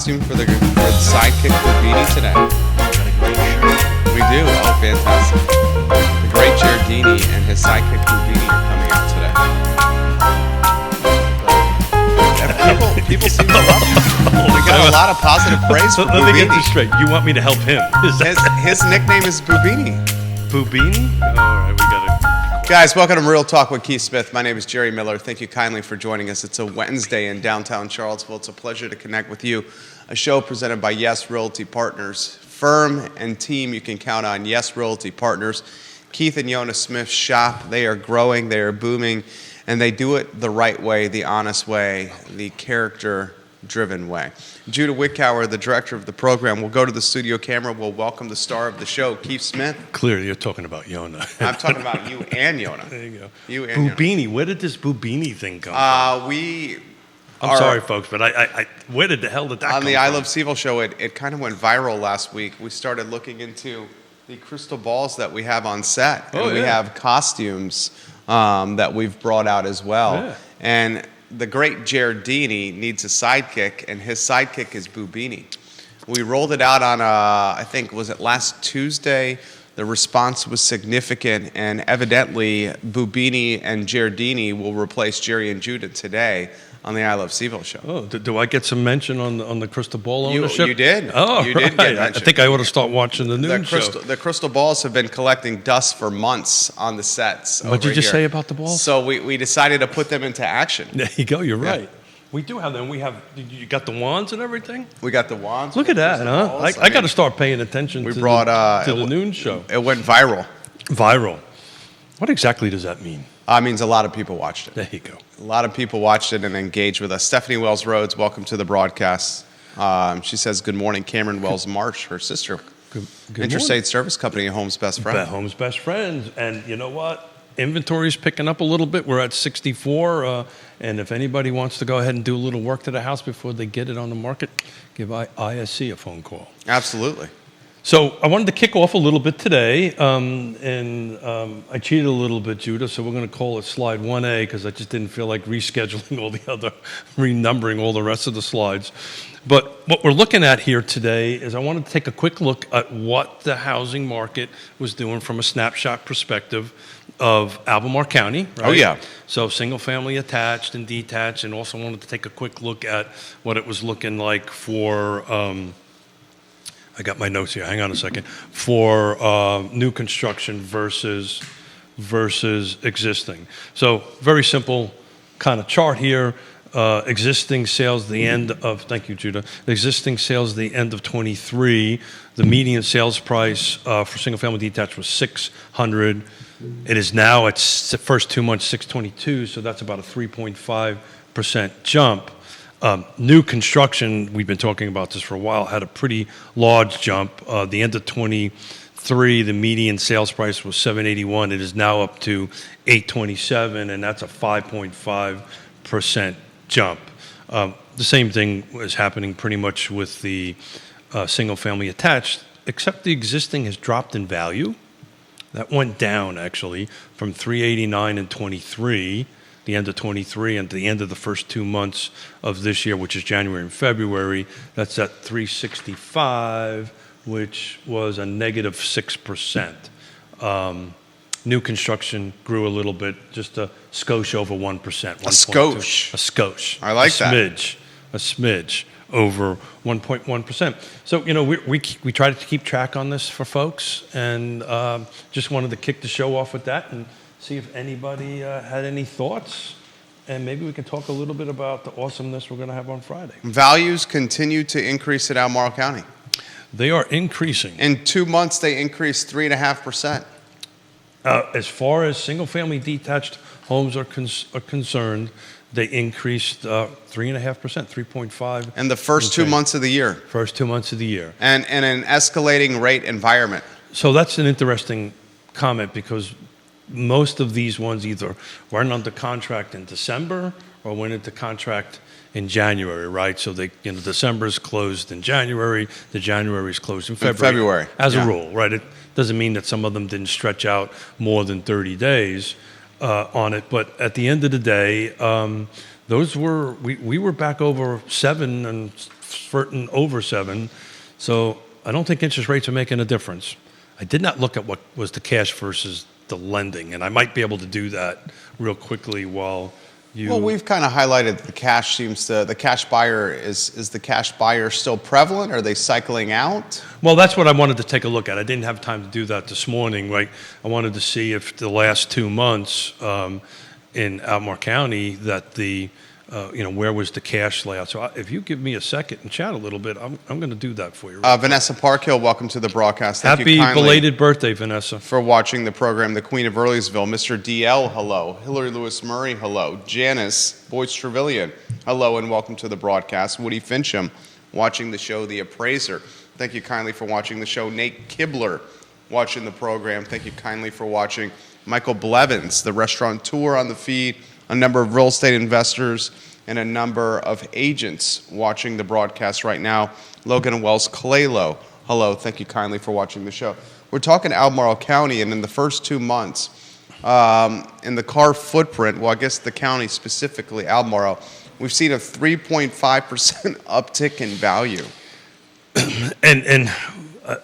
Costume for the sidekick Rubini today. We do. Oh, fantastic. The great Giardini and his sidekick Rubini are coming out today. People seem to love him. We got a lot of positive praise for Let me get Bubini. this straight. You want me to help him? His nickname is Bubini. Bubini? All right, we got it. Guys, welcome to Real Talk with Keith Smith. My name is Jerry Miller. Thank you kindly for joining us. It's a Wednesday in downtown Charlottesville. It's a pleasure to connect with you. A show presented by Yes Realty Partners. Firm and team you can count on. Yes Realty Partners. Keith and Yonna Smith's shop. They are growing. They are booming. And they do it the right way, the honest way, the character-driven way. Judah Wickower, the director of the program, will go to the studio camera. We'll welcome the star of the show, Keith Smith. Clearly, you're talking about Yonna. I'm talking about you and Yonna. There you go. You and Bubini. Where did this Bubini thing come from? I'm sorry, folks, but I where did the hell did that come on from? the I Love CVille show, it kind of went viral last week. We started looking into the crystal balls that we have on set. And we have costumes that we've brought out as well. Yeah. And the great Giardini needs a sidekick, and his sidekick is Bubini. We rolled it out on, I think, was it last Tuesday? The response was significant, and evidently Bubini and Giardini will replace Jerry and Judah today on the I Love CVille show. Oh, do I get some mention on the crystal ball ownership? You did. Oh, you did get mentioned. I think I ought to start watching the noon show. The crystal balls have been collecting dust for months on the sets. What did you say about the balls? So we decided to put them into action. There you go. You're right. We do have them. You got the wands and everything? We got the wands. Look at that, huh? I got to start paying attention to the noon show. It went viral. Viral. What exactly does that mean? It means a lot of people watched it. There you go. A lot of people watched it and engaged with us. Stephanie Wells Rhodes, welcome to the broadcast. She says, good morning. Cameron Wells Marsh, her sister. Good Intrastate Service Company, Home's best friend. Home's best friends. And you know what? Inventory's picking up a little bit. We're at 64. And if anybody wants to go ahead and do a little work to the house before they get it on the market, give ISC a phone call. Absolutely. So I wanted to kick off a little bit today, I cheated a little bit, Judah, so we're going to call it slide 1A because I just didn't feel like rescheduling all the other, renumbering all the rest of the slides. But what we're looking at here today is I wanted to take a quick look at what the housing market was doing from a snapshot perspective of Albemarle County, right? Oh, yeah. So single family attached and detached, and also wanted to take a quick look at what it was looking like for... I got my notes here. Hang on a second. For new construction versus existing. So very simple kind of chart here. Existing sales the end of, thank you, Judah. Existing sales the end of 23. The median sales price for single family detached was $600. It is now at first 2 months $622. So that's about a 3.5% jump. New construction, we've been talking about this for a while, had a pretty large jump. The end of 23, the median sales price was $781. It is now up to $827, and that's a 5.5% jump. The same thing is happening pretty much with the single-family attached, except the existing has dropped in value. That went down, actually, from $389 in 23. The end of 23 and the end of the first 2 months of this year, which is January and February, that's at 365, which was a negative 6%. New construction grew a little bit, just a skosh over 1%. A skosh. A skosh. I like that. A smidge over 1.1%. So, we try to keep track on this for folks, and just wanted to kick the show off with that and see if anybody had any thoughts, and maybe we can talk a little bit about the awesomeness we're going to have on Friday. Values continue to increase in Albemarle County. They are increasing. In 2 months, they increased 3.5%. As far as single-family detached homes are concerned, they increased 3.5%, 3.5%. In the first 2 months of the year. First 2 months of the year. And in an escalating rate environment. So that's an interesting comment because most of these ones either weren't under contract in December or went into contract in January, right? So December's closed in January, the January's closed in February. As a rule, right? It doesn't mean that some of them didn't stretch out more than 30 days on it, but at the end of the day, we were back over 7 and flirting over 7. So I don't think interest rates are making a difference. I did not look at what was the cash versus the lending, and I might be able to do that real quickly while you... Well, we've kind of highlighted the cash buyer, is the cash buyer still prevalent? Are they cycling out? Well, that's what I wanted to take a look at. I didn't have time to do that this morning, right? I wanted to see if the last 2 months in Albemarle County that where was the cash layout. So if you give me a second and chat a little bit, I'm going to do that for you. Vanessa Parkhill, welcome to the broadcast. Thank Happy you kindly belated birthday, Vanessa. for watching the program. The Queen of Earlysville, Mr. DL, hello. Hillary Lewis Murray, hello. Janice Boyce Trevelyan, hello, and welcome to the broadcast. Woody Fincham, watching the show. The Appraiser, thank you kindly for watching the show. Nate Kibler, watching the program. Thank you kindly for watching. Michael Blevins, the restaurateur on the feed, a number of real estate investors, and a number of agents watching the broadcast right now. Logan Wells Kalelo, hello, thank you kindly for watching the show. We're talking Albemarle County, and in the first 2 months, in the car footprint, well, I guess the county specifically, Albemarle, we've seen a 3.5% uptick in value.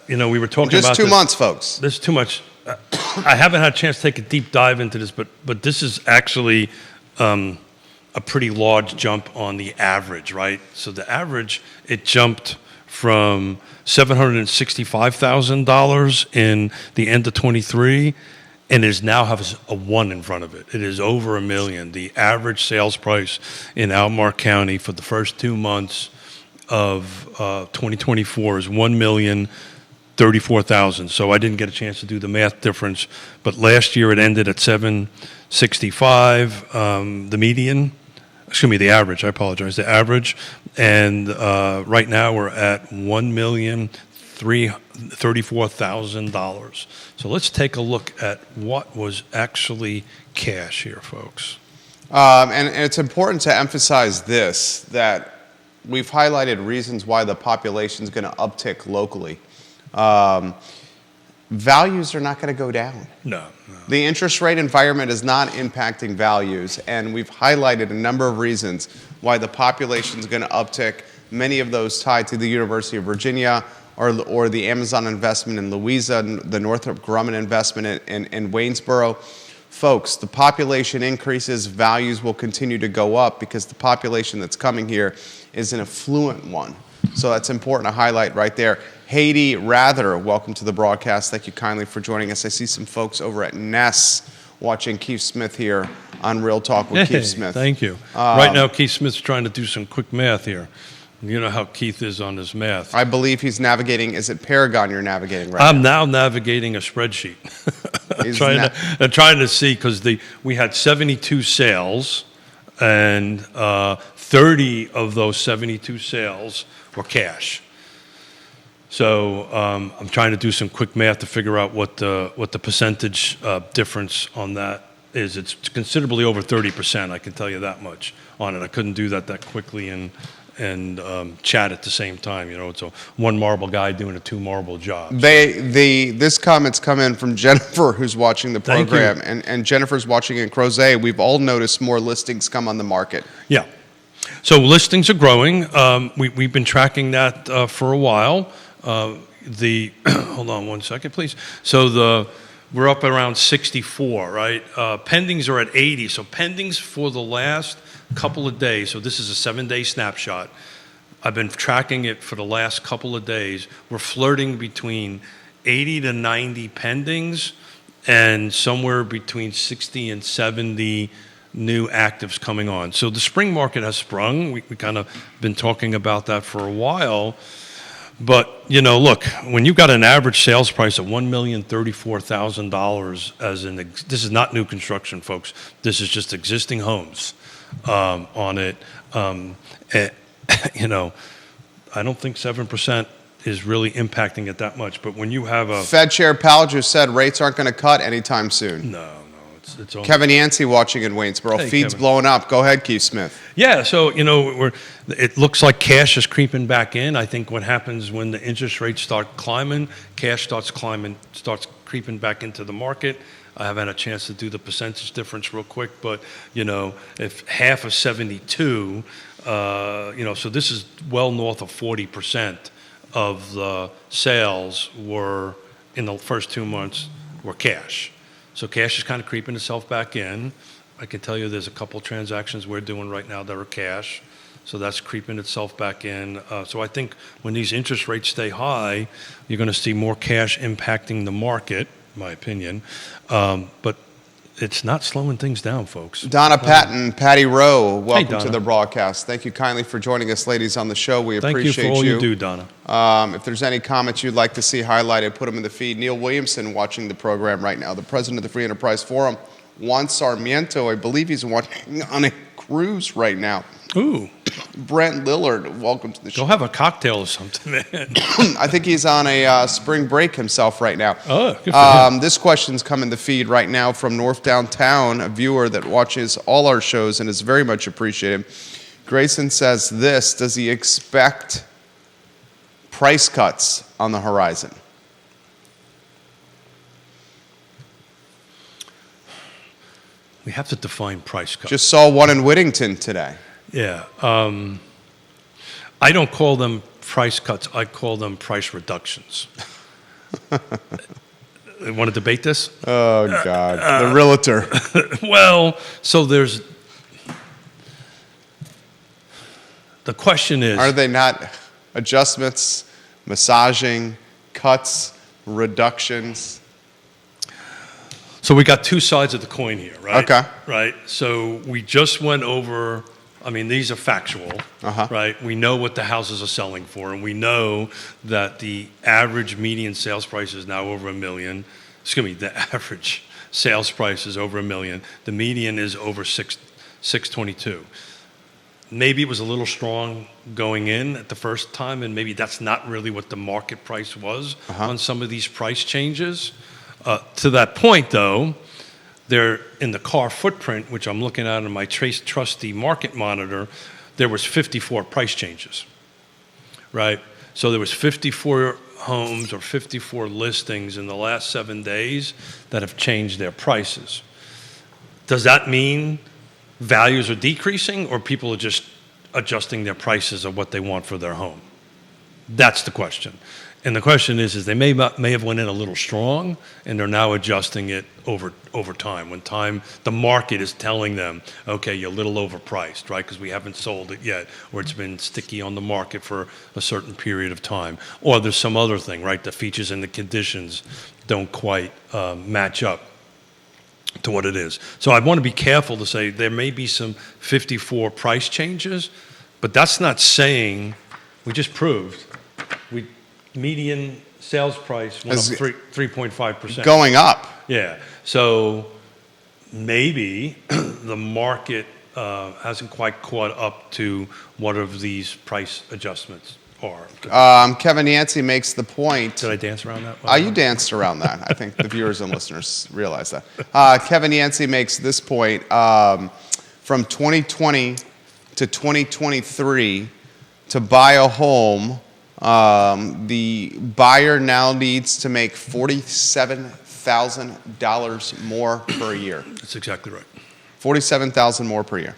We were talking Just about 2 months, folks. This is too much. I haven't had a chance to take a deep dive into this, but this is actually a pretty large jump on the average, right? So the average, it jumped from $765,000 in the end of 23, and it now has a 1 in front of it. It is over $1 million. The average sales price in Albemarle County for the first 2 months of 2024 is $1,034,000. So I didn't get a chance to do the math difference, but last year it ended at 765, the median. Excuse me, the average. I apologize. The average, and right now we're at $1,034,000. So let's take a look at what was actually cash here, folks. And it's important to emphasize this, that we've highlighted reasons why the population is going to uptick locally. Values are not going to go down. No. The interest rate environment is not impacting values, and we've highlighted a number of reasons why the population is going to uptick, many of those tied to the University of Virginia or the Amazon investment in Louisa, the Northrop Grumman investment in Waynesboro. Folks, the population increases, values will continue to go up because the population that's coming here is an affluent one. So that's important to highlight right there. Haiti Rather, welcome to the broadcast. Thank you kindly for joining us. I see some folks over at Ness watching Keith Smith here on Real Talk with Keith Smith. Thank you. Right now, Keith Smith's trying to do some quick math here. You know how Keith is on his math. I believe he's navigating, is it Paragon you're navigating right I'm now navigating a spreadsheet. I'm trying to see, because we had 72 sales, and 30 of those 72 sales were cash. So I'm trying to do some quick math to figure out what the percentage difference on that is. It's considerably over 30%, I can tell you that much on it. I couldn't do that quickly and chat at the same time. It's a one marble guy doing a two marble job. This comment's come in from Jennifer, who's watching the program, and Jennifer's watching in Crozet. We've all noticed more listings come on the market. Yeah. So listings are growing. We've been tracking that for a while. Hold on one second, please. So we're up around 64, right? Pendings are at 80. So pendings for the last couple of days. So this is a 7-day snapshot. I've been tracking it for the last couple of days. We're flirting between 80 to 90 pendings and somewhere between 60 and 70 new actives coming on. So the spring market has sprung. We kind of been talking about that for a while. But, look, when you've got an average sales price of $1,034,000 this is not new construction, folks. This is just existing homes on it. I don't think 7% is really impacting it that much. But when you have a... Fed Chair Powell just said rates aren't going to cut anytime soon. No. It's only... Kevin Yancey watching in Waynesboro. Hey, Feed's Kevin. blowing up. Go ahead, Keith Smith. Yeah, so, it looks like cash is creeping back in. I think what happens when the interest rates start climbing, cash starts creeping back into the market. I haven't had a chance to do the percentage difference real quick, but, if half of 72 So this is well north of 40% of the sales were in the first 2 months were cash. So cash is kind of creeping itself back in. I can tell you there's a couple transactions we're doing right now that are cash. So that's creeping itself back in. So I think when these interest rates stay high, you're going to see more cash impacting the market, in my opinion. But it's not slowing things down, folks. Donna Patton, Patty Rowe, welcome Donna. to the broadcast. Thank you kindly for joining us, ladies, on the show. We Thank appreciate you for all you do, Donna. If there's any comments you'd like to see highlighted, put them in the feed. Neil Williamson watching the program right now, the president of the Free Enterprise Forum. Juan Sarmiento, I believe he's watching on a cruise right now. Ooh. Brent Lillard, welcome to the show. Go have a cocktail or something, man. I think he's on a spring break himself right now. Oh, good for him. This question's come in the feed right now from North Downtown, a viewer that watches all our shows and is very much appreciated. Grayson says this: does he expect price cuts on the horizon? We have to define price cuts. Just saw one in Whittington today. Yeah. I don't call them price cuts. I call them price reductions. Want to debate this? Oh, God. The realtor. Well, so there's... The question is... Are they not adjustments, massaging, cuts, reductions? So we got two sides of the coin here, right? Okay. Right. So we just went over, I mean, these are factual, right? We know what the houses are selling for, and we know that the average median sales price is now over $1 million. Excuse me, the average sales price is over $1 million. The median is over 622. Maybe it was a little strong going in at the first time, and maybe that's not really what the market price was on some of these price changes. To that point, though, there in the car footprint, which I'm looking at in my trusty market monitor, there was 54 price changes, right? So there was 54 homes or 54 listings in the last 7 days that have changed their prices. Does that mean values are decreasing, or people are just adjusting their prices of what they want for their home? That's the question. And the question is they may have went in a little strong, and they're now adjusting it over time. When the market is telling them, okay, you're a little overpriced, right? Because we haven't sold it yet, or it's been sticky on the market for a certain period of time. Or there's some other thing, right? The features and the conditions don't quite match up to what it is. So I want to be careful to say there may be some 54 price changes, but that's not saying, we just proved, median sales price went up 3.5%. Going up. Yeah. So maybe the market hasn't quite caught up to what of these price adjustments are. Kevin Yancey makes the point. Did I dance around that? You danced around that. I think the viewers and listeners realize that. Kevin Yancey makes this point. From 2020 to 2023, to buy a home, the buyer now needs to make $47,000 more per year. That's exactly right. $47,000 more per year.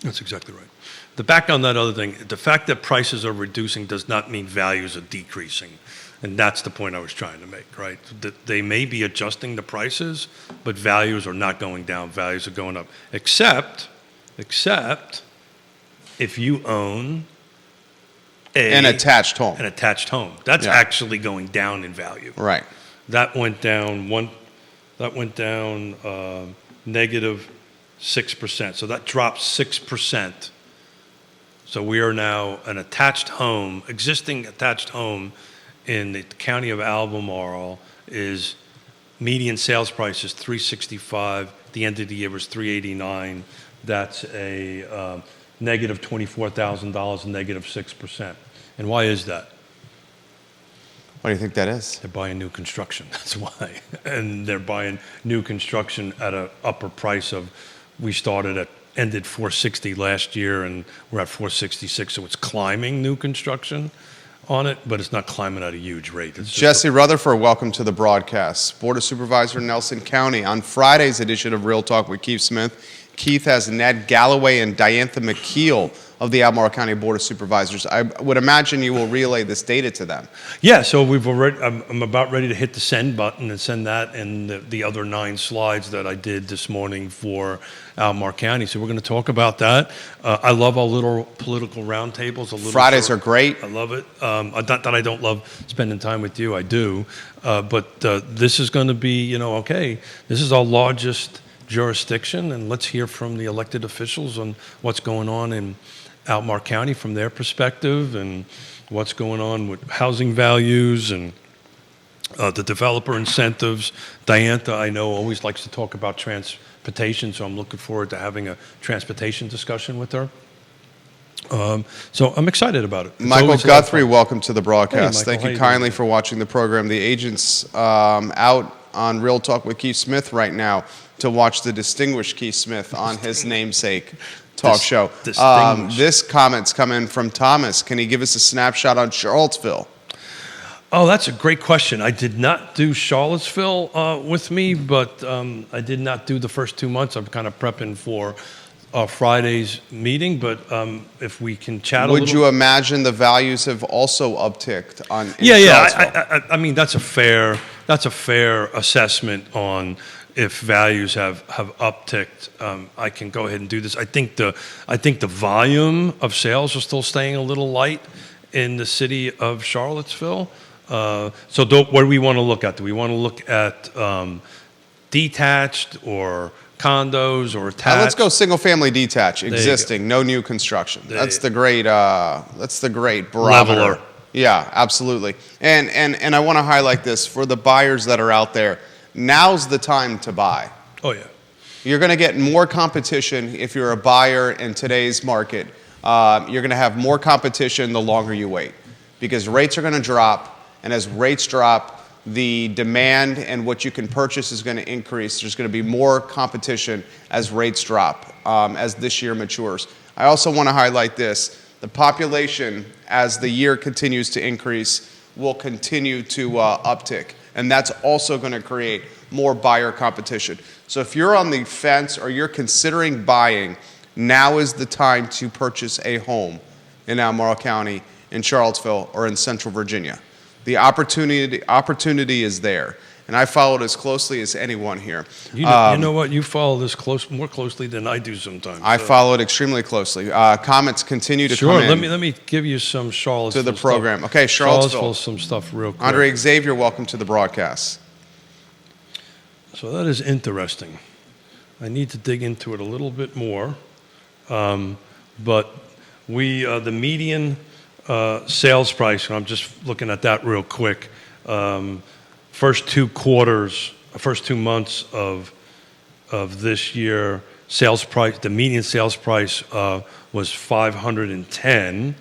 That's exactly right. The back on that other thing, the fact that prices are reducing does not mean values are decreasing. And that's the point I was trying to make, right? That they may be adjusting the prices, but values are not going down. Values are going up. Except if you own an attached home. An attached home. That's actually going down in value. Right. That went down negative 6%. So that dropped 6%. So we are now an attached home, existing attached home in the county of Albemarle is median sales price is $365. The end of the year was $389. That's a negative $24,000 and negative 6%. And why is that? What do you think that is? They're buying new construction. That's why. And they're buying new construction at an upper price of, we ended $460 last year, and we're at $466, so it's climbing new construction on it, but it's not climbing at a huge rate. Jesse Rutherford, welcome to the broadcast. Board of Supervisor in Nelson County. On Friday's edition of Real Talk with Keith Smith, Keith has Ned Galloway and Diantha McKeel of the Albemarle County Board of Supervisors. I would imagine you will relay this data to them. Yeah, so I'm about ready to hit the send button and send that and the other 9 slides that I did this morning for Albemarle County. So we're going to talk about that. I love our little political roundtables. Fridays are great. I love it. Not that I don't love spending time with you. I do. But this is going to be, okay, this is our largest jurisdiction, and let's hear from the elected officials on what's going on in Albemarle County from their perspective and what's going on with housing values and the developer incentives. Diantha, I know, always likes to talk about transportation, so I'm looking forward to having a transportation discussion with her. So I'm excited about it. It's Michael Guthrie, welcome to the broadcast. Hey, Michael, Thank you kindly for watching the program. The agent's out on Real Talk with Keith Smith right now to watch the distinguished Keith Smith on his namesake talk show. This comment's come in from Thomas. Can he give us a snapshot on Charlottesville? Oh, that's a great question. I did not do Charlottesville with me, but I did not do the first 2 months. I'm kind of prepping for Friday's meeting, but if we can chat a little. Would you imagine the values have also upticked on? Yeah. I mean, that's a fair assessment on if values have upticked. I can go ahead and do this. I think the volume of sales are still staying a little light in the city of Charlottesville. So what do we want to look at? Do we want to look at detached or condos or attached? Let's go single-family detached, existing, no new construction. That's the great barometer. Leveler. Yeah, absolutely. And I want to highlight this for the buyers that are out there. Now's the time to buy. Oh yeah. You're going to get more competition if you're a buyer in today's market. You're going to have more competition the longer you wait, because rates are going to drop, and as rates drop, the demand and what you can purchase is going to increase. There's going to be more competition as rates drop, as this year matures. I also want to highlight this. The population, as the year continues to increase, will continue to uptick, and that's also going to create more buyer competition. So if you're on the fence or you're considering buying, now is the time to purchase a home in Albemarle County, in Charlottesville, or in Central Virginia. The opportunity is there, and I follow it as closely as anyone here. You know what? You follow this more closely than I do sometimes. I follow it extremely closely. Comments continue to come in. Sure. Let me give you some Charlottesville to the program. Stuff. Okay, Charlottesville. Some stuff real quick. Andre Xavier, welcome to the broadcast. So that is interesting. I need to dig into it a little bit more, but the median sales price, and I'm just looking at that real quick. First 2 months of this year, sales price, the median sales price was 510.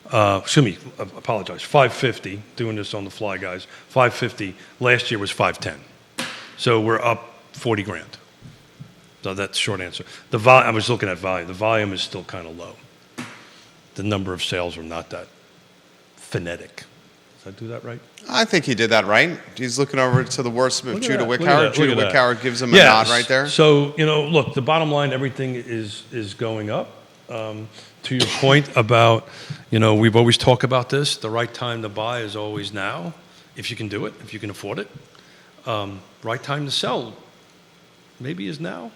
Excuse me, apologize, 550. Doing this on the fly, guys. 550. Last year was 510. So we're up 40 grand. So that's the short answer. I was looking at volume. The volume is still kind of low. The number of sales are not that phonetic. Did I do that right? I think he did that right. He's looking over to the wordsmith, Judah Wickhauer. Judah Wickhauer gives him a nod right there. So, look, the bottom line, everything is going up. To your point about, we've always talked about this. The right time to buy is always now, if you can do it, if you can afford it. Right time to sell maybe is now.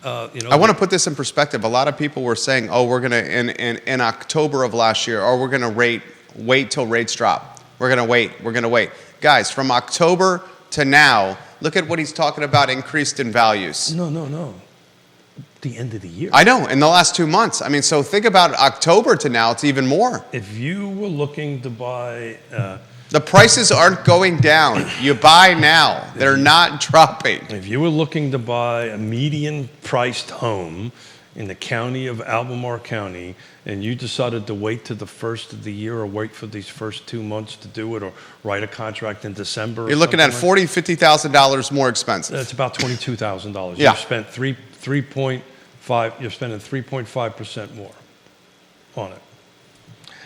I want to put this in perspective. A lot of people were saying, we're going to, in October of last year, we're going to wait till rates drop. We're going to wait. Guys, from October to now, look at what he's talking about, increased in values. No. The end of the year. I know, in the last 2 months. I mean, so think about October to now, it's even more. If you were looking to buy... the prices aren't going down. You buy now. They're not dropping. If you were looking to buy a median-priced home in the county of Albemarle County, and you decided to wait to the first of the year or wait for these first 2 months to do it or write a contract in December. You're looking at $40,000, $50,000 more expensive. That's about $22,000. Yeah. You've spent 3.5. You're spending 3.5% more on it.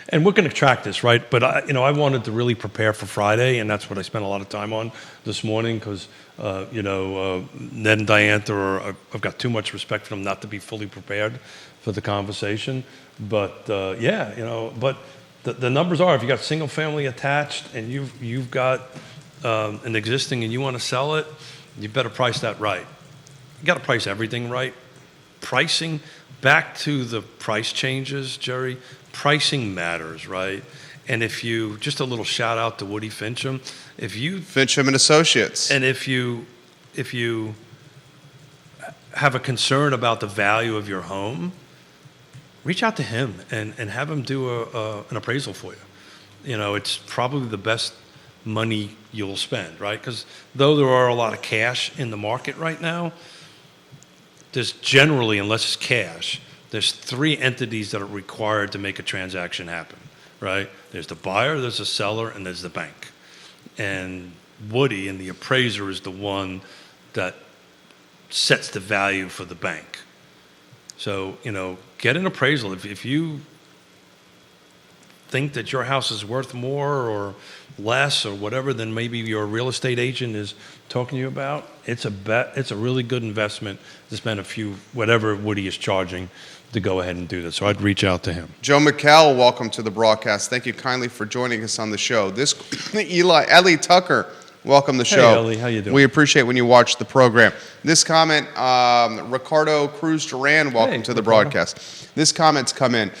And we're going to track this, right? But I wanted to really prepare for Friday, and that's what I spent a lot of time on this morning because, Ned and Diantha I've got too much respect for them not to be fully prepared for the conversation. But but the numbers are, if you got single family attached and you've got an existing and you want to sell it, you better price that right. You got to price everything right. Pricing, back to the price changes, Jerry, pricing matters, right? And just a little shout out to Woody Fincham, Fincham and Associates. And if you have a concern about the value of your home, reach out to him and have him do an appraisal for you. It's probably the best money you'll spend, right? Because though there are a lot of cash in the market right now, there's generally, unless it's cash, there's 3 entities that are required to make a transaction happen, right? There's the buyer, there's the seller, and there's the bank. And Woody and the appraiser is the one that sets the value for the bank. So, get an appraisal. If you think that your house is worth more or less or whatever than maybe your real estate agent is talking to you about, it's a really good investment to spend whatever Woody is charging to go ahead and do this. So I'd reach out to him. Joe McCall, welcome to the broadcast. Thank you kindly for joining us on the show. Ellie Tucker, welcome to the show. Hey, Ellie, how you doing? We appreciate when you watch the program. This comment, Ricardo Cruz Duran, welcome to the broadcast. This comment's come in.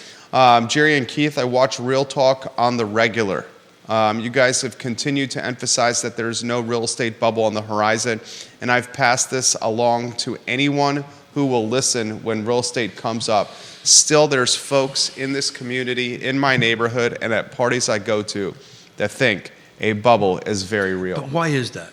Jerry and Keith, I watch Real Talk on the regular. You guys have continued to emphasize that there's no real estate bubble on the horizon, and I've passed this along to anyone who will listen when real estate comes up. Still, there's folks in this community, in my neighborhood, and at parties I go to that think a bubble is very real. But why is that?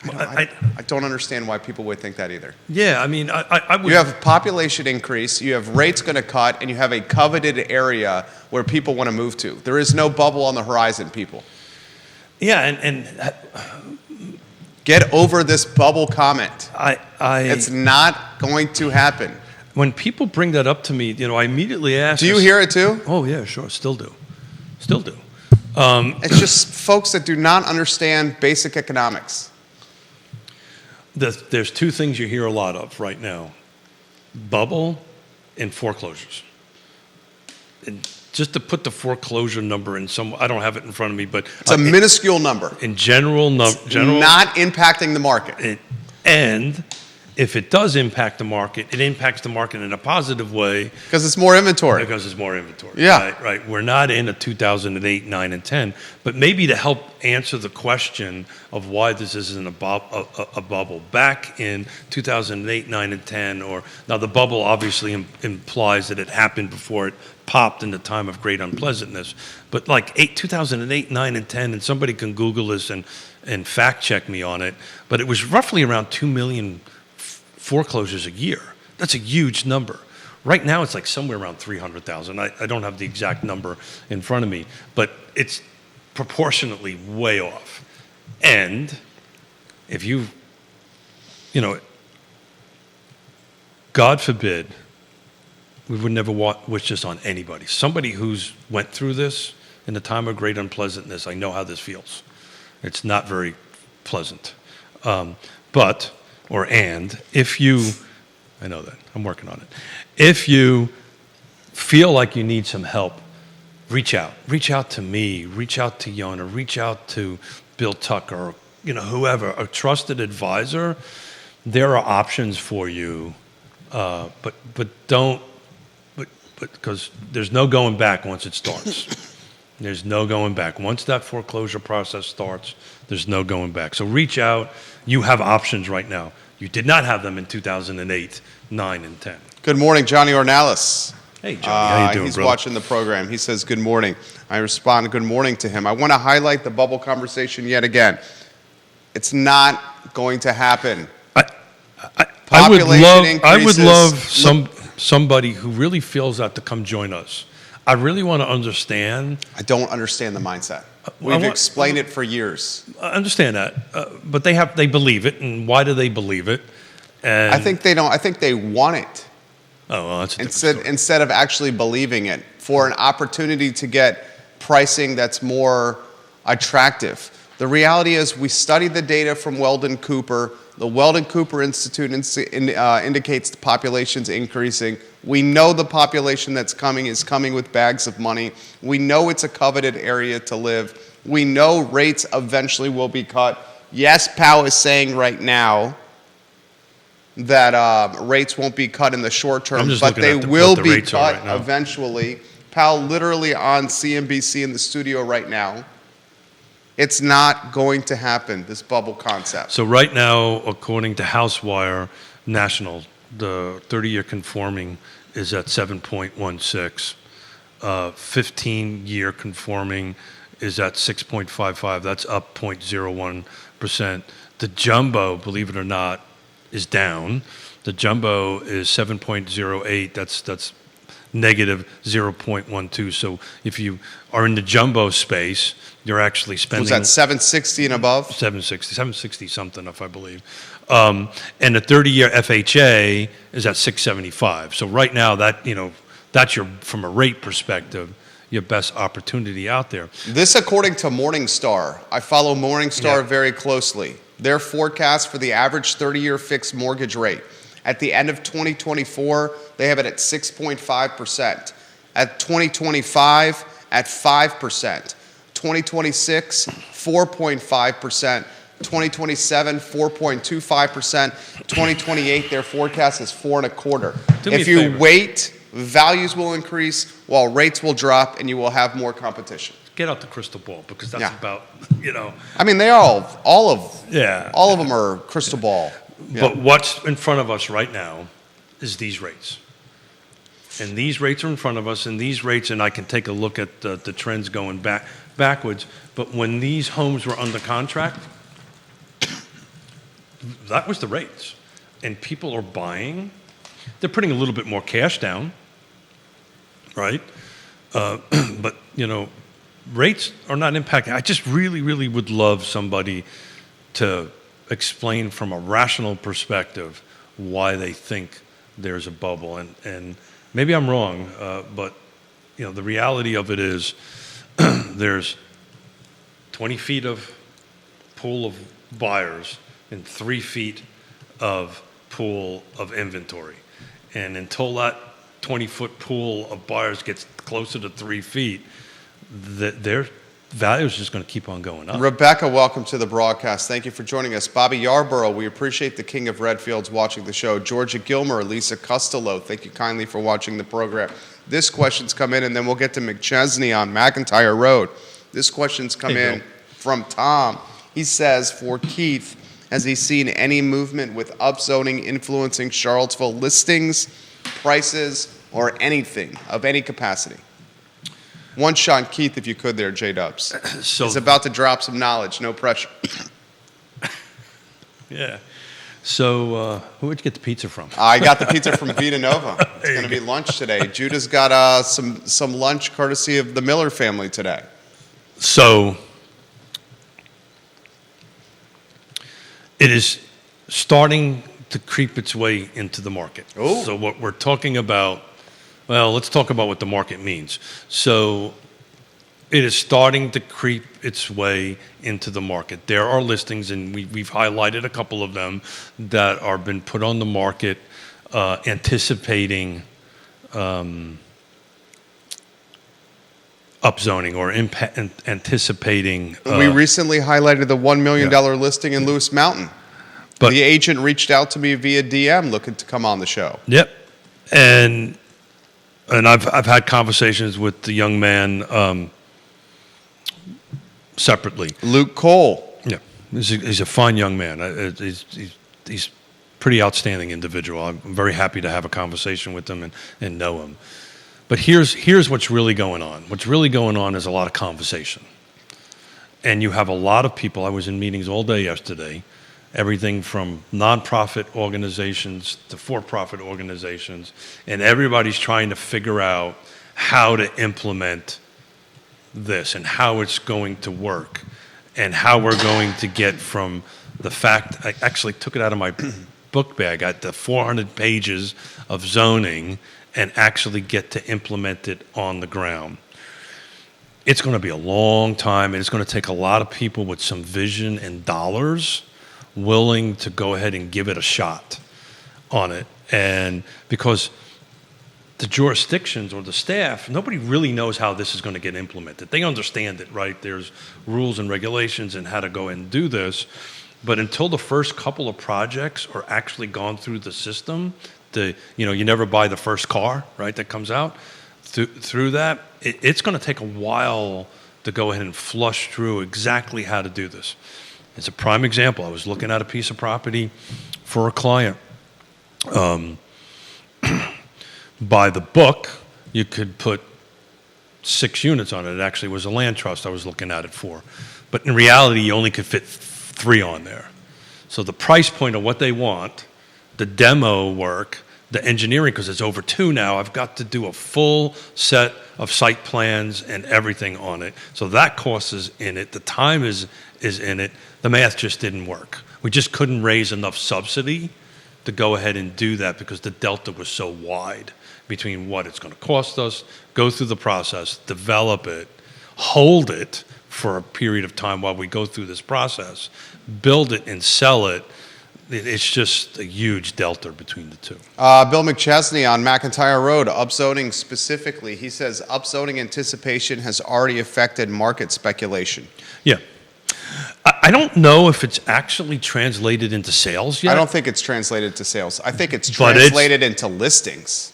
I don't understand why people would think that either. Yeah, I mean, I would... You have population increase, you have rates going to cut, and you have a coveted area where people want to move to. There is no bubble on the horizon, people. Yeah, and get over this bubble comment. It's not going to happen. When people bring that up to me, I immediately ask... Do you hear it too? Oh, yeah, sure, still do. It's just folks that do not understand basic economics. There's 2 things you hear a lot of right now: bubble and foreclosures. And just to put the foreclosure number in I don't have it in front of me, but it's a minuscule number. In general, not impacting the market. And if it does impact the market, it impacts the market in a positive way. Because it's more inventory. Yeah. Right. We're not in a 2008, 9, and 10. But maybe to help answer the question of why this isn't a bubble. Back in 2008, 9, and 10, now the bubble obviously implies that it happened before it popped in the time of great unpleasantness. But like 2008, 9, and 10, and somebody can Google this and fact check me on it, but it was roughly around 2 million foreclosures a year. That's a huge number. Right now, it's like somewhere around 300,000. I don't have the exact number in front of me, but it's proportionately way off. And if God forbid, we would never wish this on anybody. Somebody who's went through this in the time of great unpleasantness, I know how this feels. It's not very pleasant. If you, I know that, I'm working on it. If you feel like you need some help, reach out. Reach out to me, reach out to Yonna, reach out to Bill Tucker, whoever, a trusted advisor. There are options for you, but because there's no going back once it starts. There's no going back. Once that foreclosure process starts, there's no going back. So reach out. You have options right now. You did not have them in 2008, 9, and 10. Good morning, Johnny Ornalis. Hey, Johnny. How you doing, He's bro? watching the program. He says good morning. I respond good morning to him. I want to highlight the bubble conversation yet again. It's not going to happen. I would love somebody who really feels that to come join us. I really want to understand. I don't understand the mindset. We've explained it for years. I understand that, but they believe it, and why do they believe it? And I think they don't. I think they want it. Oh, well, that's a different story. Instead of actually believing it. for an opportunity to get pricing that's more attractive. The reality is we studied the data from Weldon Cooper. The Weldon Cooper Institute indicates the population's increasing. We know the population that's coming is coming with bags of money. We know it's a coveted area to live. We know rates eventually will be cut. Yes, Powell is saying right now that rates won't be cut in the short term, but they will be cut eventually. Powell literally on CNBC in the studio right now. It's not going to happen, this bubble concept. So right now, according to HouseWire National, the 30-year conforming is at 7.16. 15-year conforming is at 6.55. That's up 0.01%. The jumbo, believe it or not, is down. The jumbo is 7.08. That's negative 0.12. So if you are in the jumbo space, you're actually spending... Was that 760 and above? 760 something, if I believe. And the 30-year FHA is at 675. So right now, that's your, from a rate perspective, your best opportunity out there. This according to Morningstar. I follow Morningstar very closely. Their forecast for the average 30-year fixed mortgage rate. At the end of 2024, they have it at 6.5%. At 2025, at 5%. 2026, 4.5%. 2027, 4.25%. 2028, their forecast is 4.25%. If you wait, values will increase while rates will drop, and you will have more competition. Get out the crystal ball, because that's about, I mean, they are all of them are crystal ball. But what's in front of us right now is these rates. And these rates are in front of us, and these rates, and I can take a look at the trends going backwards, but when these homes were under contract, that was the rates. And people are buying. They're putting a little bit more cash down, right? But, rates are not impacting. I just really, really would love somebody to explain from a rational perspective why they think there's a bubble. And maybe I'm wrong, but the reality of it is there's 20 feet of pool of buyers and 3 feet of pool of inventory. And until that 20-foot pool of buyers gets closer to 3 feet, their value is just going to keep on going up. Rebecca, welcome to the broadcast. Thank you for joining us. Bobby Yarborough, we appreciate the King of Redfields watching the show. Georgia Gilmer, Lisa Costello, thank you kindly for watching the program. This question's come in, and then we'll get to McChesney on McIntyre Road. This question's come in from Tom. He says, for Keith, has he seen any movement with upzoning influencing Charlottesville listings, prices, or anything of any capacity? One shot, Keith, if you could there, J-Dubs. He's about to drop some knowledge, no pressure. Yeah. So who would you get the pizza from? I got the pizza from Vita Nova. It's going to be lunch today. Judah's got some lunch courtesy of the Miller family today. So it is starting to creep its way into the market. Ooh. So what we're talking about, well, let's talk about what the market means. So it is starting to creep its way into the market. There are listings, and we've highlighted a couple of them that are been put on the market anticipating upzoning or anticipating. We recently highlighted the $1 million listing in Lewis Mountain. But the agent reached out to me via DM looking to come on the show. Yep. And I've had conversations with the young man separately. Luke Cole. Yeah, he's a fine young man. He's pretty outstanding individual. I'm very happy to have a conversation with him and know him. But here's what's really going on. What's really going on is a lot of conversation. And you have a lot of people. I was in meetings all day yesterday, everything from nonprofit organizations to for-profit organizations, and everybody's trying to figure out how to implement this and how it's going to work and how we're going to get from the fact, I actually took it out of my book bag, I got the 400 pages of zoning and actually get to implement it on the ground. It's going to be a long time, and it's going to take a lot of people with some vision and dollars willing to go ahead and give it a shot on it. And because the jurisdictions or the staff, nobody really knows how this is going to get implemented. They understand it, right? There's rules and regulations and how to go and do this. But until the first couple of projects are actually gone through the system, you never buy the first car, right, that comes out. Through that, it's going to take a while to go ahead and flush through exactly how to do this. It's a prime example. I was looking at a piece of property for a client. By the book, you could put 6 units on it. It actually was a land trust I was looking at it for. But in reality, you only could fit 3 on there. So the price point of what they want, the demo work, the engineering, because it's over 2 now, I've got to do a full set of site plans and everything on it. So that cost is in it. The time is in it. The math just didn't work. We just couldn't raise enough subsidy to go ahead and do that because the delta was so wide between what it's going to cost us, go through the process, develop it, hold it for a period of time while we go through this process, build it and sell it. It's just a huge delta between the two. Bill McChesney on McIntyre Road, upzoning specifically. He says upzoning anticipation has already affected market speculation. Yeah. I don't know if it's actually translated into sales yet. I don't think it's translated to sales. I think it's translated into listings.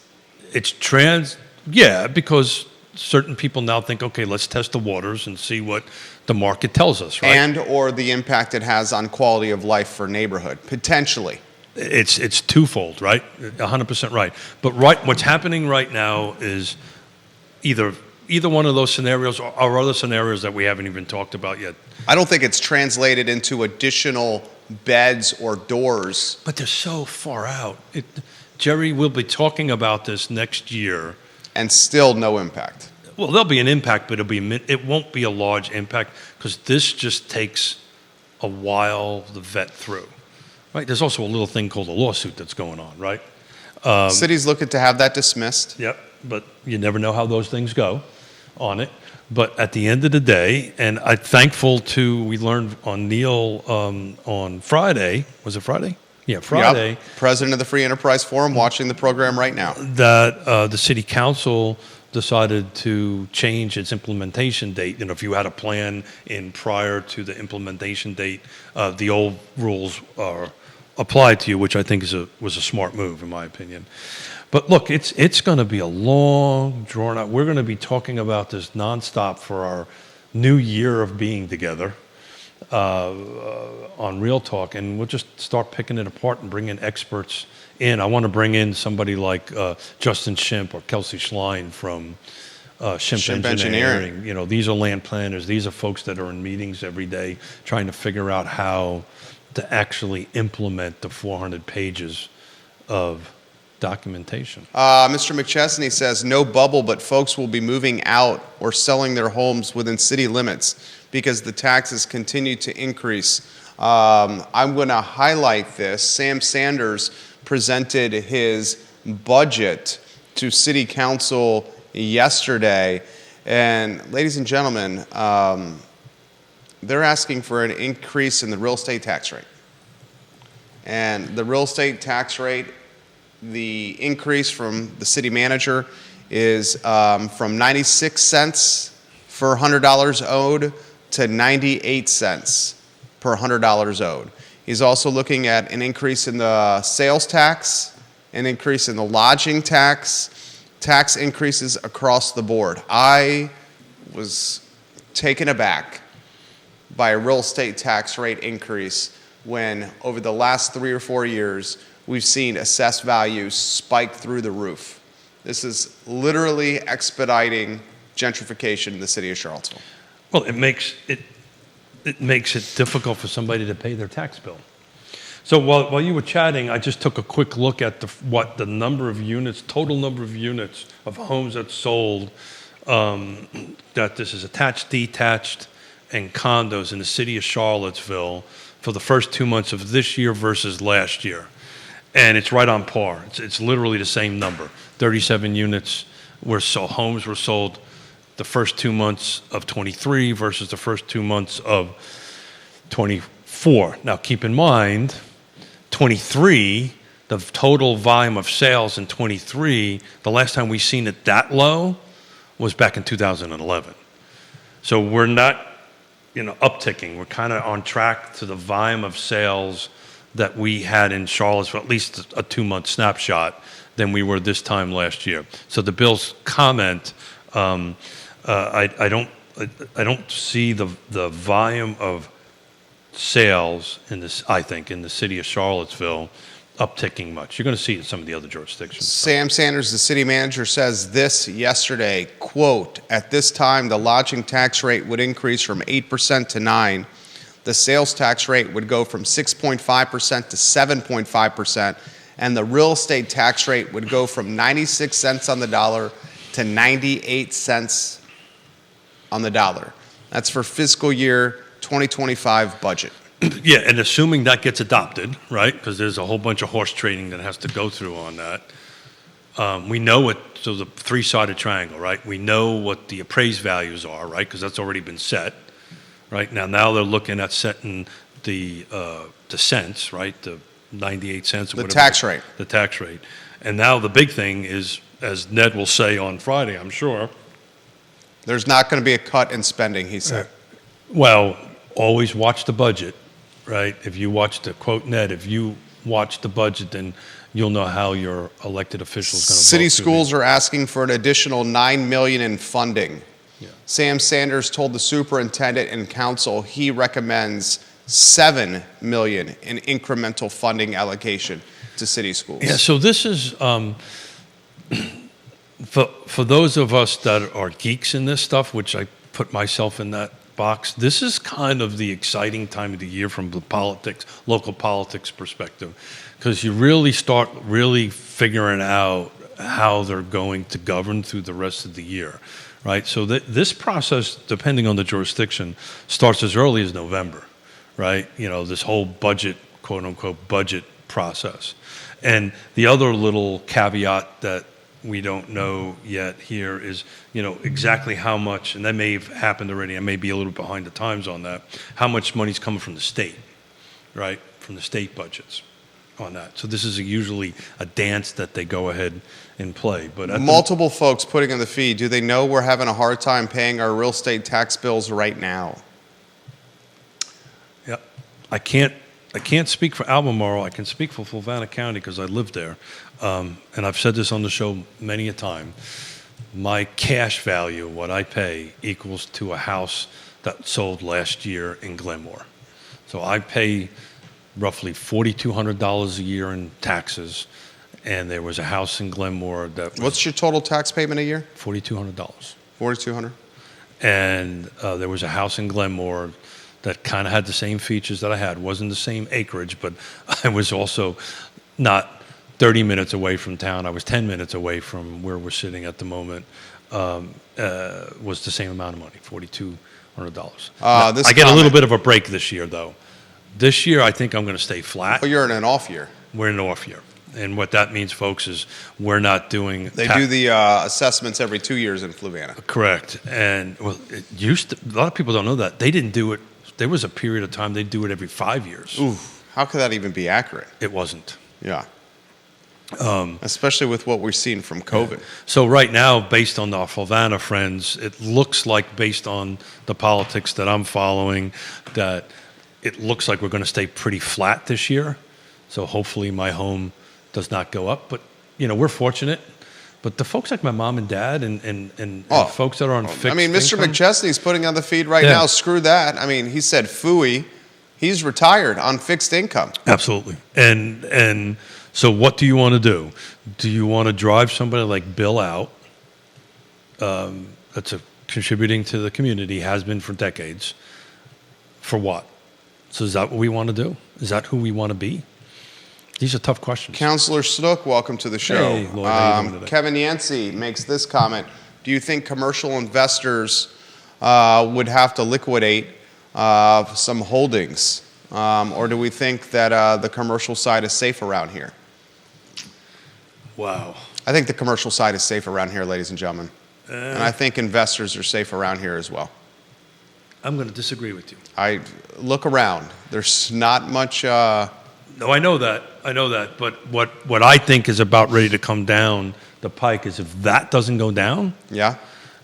Yeah, because certain people now think, okay, let's test the waters and see what the market tells us, right? And or the impact it has on quality of life for neighborhood, potentially. It's twofold, right? 100% right. But what's happening right now is either one of those scenarios or other scenarios that we haven't even talked about yet. I don't think it's translated into additional beds or doors. But they're so far out. Jerry, we'll be talking about this next year. And still no impact. Well, there'll be an impact, but it won't be a large impact because this just takes a while to vet through. Right? There's also a little thing called a lawsuit that's going on, right? City's looking to have that dismissed. Yep, but you never know how those things go on it. But at the end of the day, and I'm thankful we learned on Neil on Friday, was it Friday? Yeah, Friday. Yep. President of the Free Enterprise Forum watching the program right now. That the city council decided to change its implementation date. If you had a plan in prior to the implementation date, the old rules are applied to you, which I think was a smart move, in my opinion. But look, it's going to be a long, drawn out. We're going to be talking about this nonstop for our new year of being together on Real Talk, and we'll just start picking it apart and bringing experts in. I want to bring in somebody like Justin Shimp or Kelsey Schlein from Shimp Engineering. These are land planners. These are folks that are in meetings every day trying to figure out how to actually implement the 400 pages of documentation. Mr. McChesney says, no bubble, but folks will be moving out or selling their homes within city limits because the taxes continue to increase. I'm going to highlight this. Sam Sanders presented his budget to City Council yesterday. And ladies and gentlemen, they're asking for an increase in the real estate tax rate. And the real estate tax rate, the increase from the city manager is from 96 cents for $100 owed to 98 cents per $100 owed. He's also looking at an increase in the sales tax, an increase in the lodging tax, tax increases across the board. I was taken aback by a real estate tax rate increase when over the last 3 or 4 years, we've seen assessed values spike through the roof. This is literally expediting gentrification in the city of Charlottesville. Well, it makes it difficult for somebody to pay their tax bill. So while you were chatting, I just took a quick look at the number of units, total number of units of homes that sold, that this is attached, detached, and condos in the city of Charlottesville for the first 2 months of this year versus last year. And it's right on par. It's literally the same number. 37 units homes were sold the first 2 months of 23 versus the first 2 months of 24. Now, keep in mind, 23, the total volume of sales in 23, the last time we seen it that low was back in 2011. So we're not, upticking. We're kind of on track to the volume of sales that we had in Charlottesville, at least a 2-month snapshot, than we were this time last year. So the Bill's comment, I don't see the volume of sales in this. I think in the city of Charlottesville upticking much. You're going to see it in some of the other jurisdictions. Sam Sanders, the city manager, says this yesterday, quote, "At this time, the lodging tax rate would increase from 8% to 9%. The sales tax rate would go from 6.5% to 7.5%, and the real estate tax rate would go from 96 cents on the dollar to 98 cents on the dollar." That's for fiscal year 2025 budget. Yeah, and assuming that gets adopted, right? Because there's a whole bunch of horse trading that has to go through on that. We know what, so the three-sided triangle, right? We know what the appraised values are, right? Because that's already been set, right? Now they're looking at setting the cents, right? The 98 cents or The whatever. tax rate. The tax rate. And now the big thing is, as Ned will say on Friday, I'm sure. There's not going to be a cut in spending, he said. Well, always watch the budget, right? If you watch the, quote Ned, if you watch the budget, then you'll know how your elected officials going to vote. City schools are asking for an additional $9 million in funding. Yeah. Sam Sanders told the superintendent and council he recommends $7 million in incremental funding allocation to city schools. Yeah, so this is, for those of us that are geeks in this stuff, which I put myself in that box, this is kind of the exciting time of the year from the local politics perspective, because you really start figuring out how they're going to govern through the rest of the year, right? So this process, depending on the jurisdiction, starts as early as November, right? This whole budget, quote unquote, budget process. And the other little caveat that we don't know yet here is, exactly how much, and that may have happened already, I may be a little behind the times on that, how much money's coming from the state, right? From the state budgets on that. So this is usually a dance that they go ahead and play. But multiple folks putting in the feed, do they know we're having a hard time paying our real estate tax bills right now? Yeah, I can't speak for Albemarle. I can speak for Fluvanna County because I live there. And I've said this on the show many a time. My cash value, what I pay, equals to a house that sold last year in Glenmore. So I pay roughly $4,200 a year in taxes, and there was a house in Glenmore that was... What's your total tax payment a year? $4,200. $4,200. And there was a house in Glenmore that kind of had the same features that I had. Wasn't the same acreage, but I was also not 30 minutes away from town. I was 10 minutes away from where we're sitting at the moment. Was the same amount of money, $4,200. I get a little bit of a break this year, though. This year, I think I'm going to stay flat. Well, you're in an off year. We're in an off year. And what that means, folks, is we're not doing... They do the assessments every 2 years in Fluvanna. Correct. And well, it used to, a lot of people don't know that. They didn't do it. There was a period of time they'd do it every 5 years. Ooh, how could that even be accurate? It wasn't. Yeah. Especially with what we're seeing from COVID. So right now, based on our Fluvanna friends, it looks like, based on the politics that I'm following, that it looks like we're going to stay pretty flat this year. So hopefully my home does not go up. But, we're fortunate. But the folks like my mom and dad and folks that are on fixed Mr. income, McChesney's putting on the feed right now. Screw that. He said phooey. He's retired on fixed income. Absolutely. And so what do you want to do? Do you want to drive somebody like Bill out, that's contributing to the community, has been for decades, for what? So is that what we want to do? Is that who we want to be? These are tough questions. Councilor Snook, welcome to the show. Hey, Lloyd, how you doing today? Kevin Yancey makes this comment. Do you think commercial investors would have to liquidate some holdings? Or do we think that the commercial side is safe around here? Wow. I think the commercial side is safe around here, ladies and gentlemen. And I think investors are safe around here as well. I'm going to disagree with you. I look around. There's not much. No, I know that. But what I think is about ready to come down the pike is if that doesn't go down, Yeah.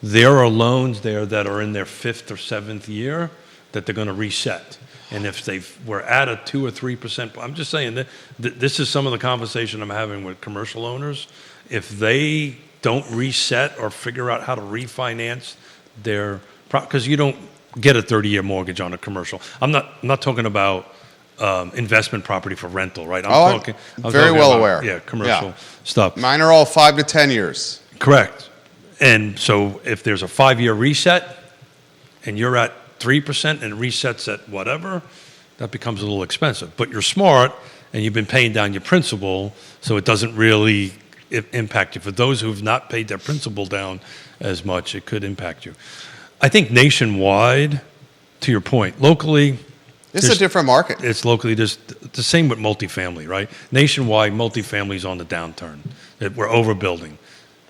there are loans there that are in their 5th or 7th year that they're going to reset. And if we're at a 2 or 3%, I'm just saying that this is some of the conversation I'm having with commercial owners. If they don't reset or figure out how to refinance their, because you don't get a 30-year mortgage on a commercial. I'm not talking about investment property for rental, right? I'm very well aware. Yeah, commercial stuff. Mine are all 5 to 10 years. Correct. And so if there's a 5-year reset and you're at 3% and it resets at whatever, that becomes a little expensive. But you're smart and you've been paying down your principal, so it doesn't really impact you. For those who've not paid their principal down as much, it could impact you. I think nationwide, to your point, locally, It's a different market. it's locally just the same with multifamily, right? Nationwide, multifamily is on the downturn. We're overbuilding.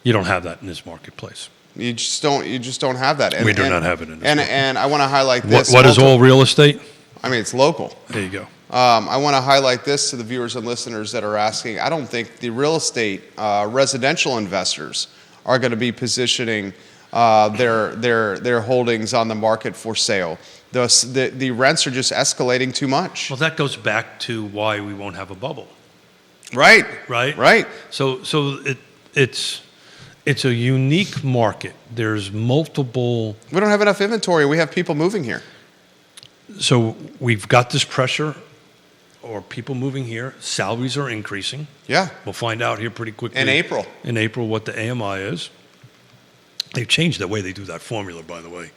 You don't have that in this marketplace. You just don't have that. We do not have it in this market. And I want to highlight this. What is all real estate? I mean, it's local. There you go. I want to highlight this to the viewers and listeners that are asking. I don't think the real estate residential investors are going to be positioning their holdings on the market for sale. The rents are just escalating too much. Well, that goes back to why we won't have a bubble. Right. Right? So it's a unique market. There's multiple. We don't have enough inventory. We have people moving here. So we've got this pressure, or people moving here. Salaries are increasing. Yeah. We'll find out here pretty quickly. In April. In April, what the AMI is. They've changed the way they do that formula, by the way.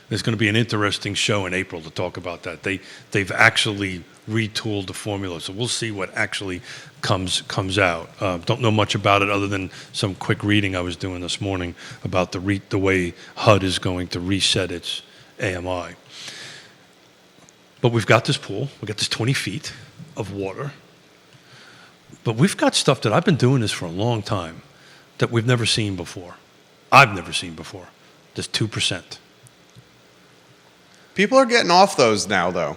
There's going to be an interesting show in April to talk about that. They've actually retooled the formula, so we'll see what actually comes out. Don't know much about it other than some quick reading I was doing this morning about the way HUD is going to reset its AMI. But we've got this pool. We've got this 20 feet of water. But we've got stuff that I've been doing this for a long time that we've never seen before. I've never seen before. This 2%. People are getting off those now, though.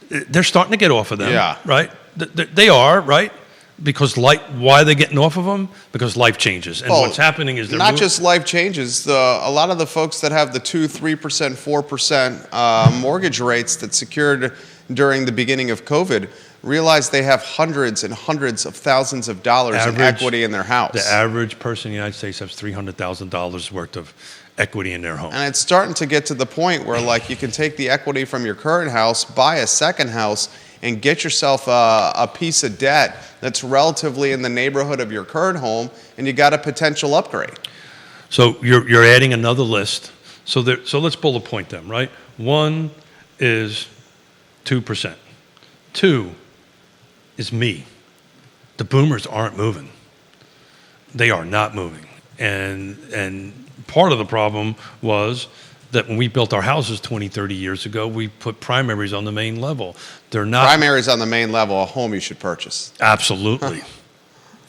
They're starting to get off of them, Yeah. right? They are, right? Because why are they getting off of them? Because life changes. And what's happening is they're not just life changes. A lot of the folks that have the 2%, 3%, 4% mortgage rates that secured during the beginning of COVID realize they have hundreds and hundreds of thousands of dollars in equity in their house. The average person in the United States has $300,000 worth of equity in their home. And it's starting to get to the point where, like, you can take the equity from your current house, buy a second house, and get yourself a piece of debt that's relatively in the neighborhood of your current home, and you got a potential upgrade. So you're adding another list. So let's bullet point them, right? One is 2%. 2 is me. The boomers aren't moving. They are not moving. And part of the problem was that when we built our houses 20, 30 years ago, we put primaries on the main level. They're not Primaries on the main level, a home you should purchase. Absolutely.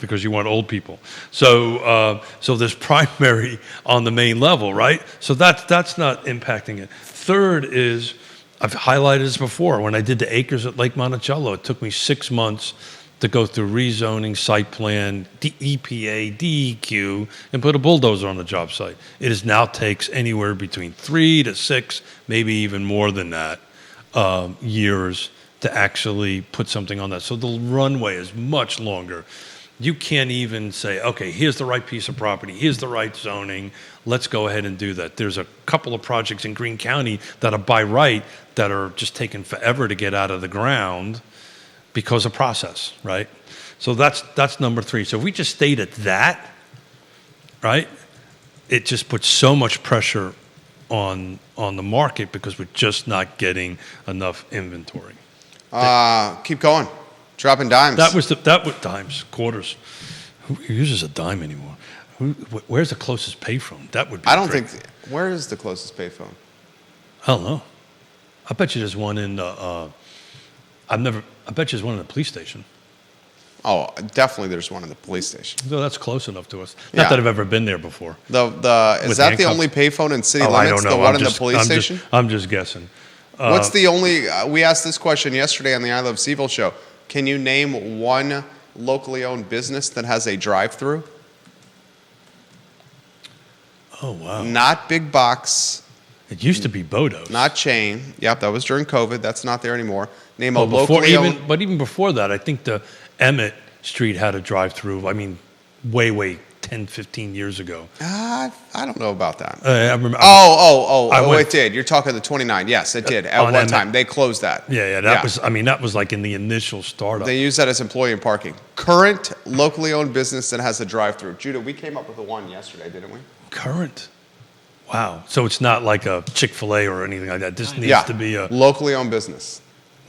Because you want old people. So there's primary on the main level, right? So that's not impacting it. Third is, I've highlighted this before, when I did the acres at Lake Monticello, it took me 6 months to go through rezoning, site plan, EPA, DEQ, and put a bulldozer on the job site. It now takes anywhere between 3 to 6, maybe even more than that, years to actually put something on that. So the runway is much longer. You can't even say, okay, here's the right piece of property, here's the right zoning, let's go ahead and do that. There's a couple of projects in Greene County that are by right that are just taking forever to get out of the ground because of process, right? So that's number 3. So if we just stayed at that, right, it just puts so much pressure on the market because we're just not getting enough inventory. Keep going. Dropping dimes. That was dimes, quarters. Who uses a dime anymore? Where's the closest payphone? That would be. I don't think. Where is the closest payphone? I don't know. I bet you there's one in. I bet you there's one in the police station. Oh, definitely there's one in the police station. So that's close enough to us. Yeah. Not that I've ever been there before. Is that With the handcuffs? only payphone in city Oh, I limits? don't know. The one in the police station? I'm just guessing. What's the only? We asked this question yesterday on the I Love CVille show. Can you name one locally owned business that has a drive-through? Oh, wow. Not big box, It used to be Bodo's. not chain. Yep, that was during COVID. That's not there anymore. Name a Well, before locally owned. even, but even before that, I think the Emmett Street had a drive-through. I mean, way 10, 15 years ago. I don't know about that. I remember. Oh, went- it did. You're talking the 29. Yes, it did. At on one Emmett. time. They closed that. Yeah, that was. I mean, that was like in the initial startup. They use that as employee and parking. Current locally owned business that has a drive-through. Judah, we came up with a one yesterday, didn't we? Current. Wow. So it's not like a Chick-fil-A or anything like that. This needs Yeah. to be a. Locally owned business.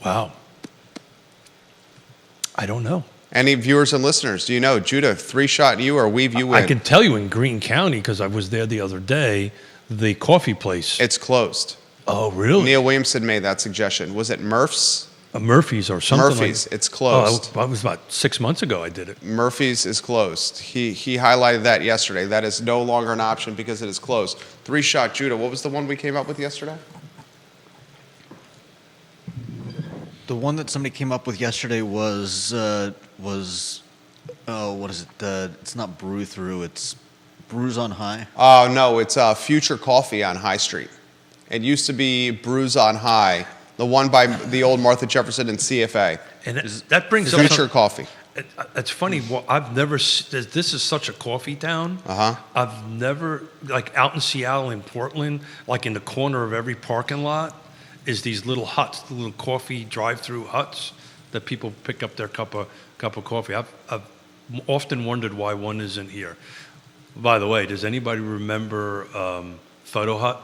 Wow. I don't know. Any viewers and listeners, do you know? Judah, 3-shot you or weave you in? I can tell you in Greene County because I was there the other day. The coffee place. It's closed. Oh, really? Neil Williamson made that suggestion. Was it Murph's? Murphy's or something. Murphy's. Like, It's closed. Oh, it was about 6 months ago. I did it. Murphy's is closed. He highlighted that yesterday. That is no longer an option because it is closed. 3-shot Judah. What was the one we came up with yesterday? The one that somebody came up with yesterday was what is it? It's not Brew Through. It's Brews on High. Oh, no, it's Future Coffee on High Street. It used to be Brews on High, the one by the old Martha Jefferson and CFA. And that brings up Future something. Coffee. It's funny. Well, I've never. This is such a coffee town. I've never, like out in Seattle and Portland, like in the corner of every parking lot, is these little huts, the little coffee drive-through huts that people pick up their cup of coffee. I've often wondered why one isn't here. By the way, does anybody remember Photo Hut?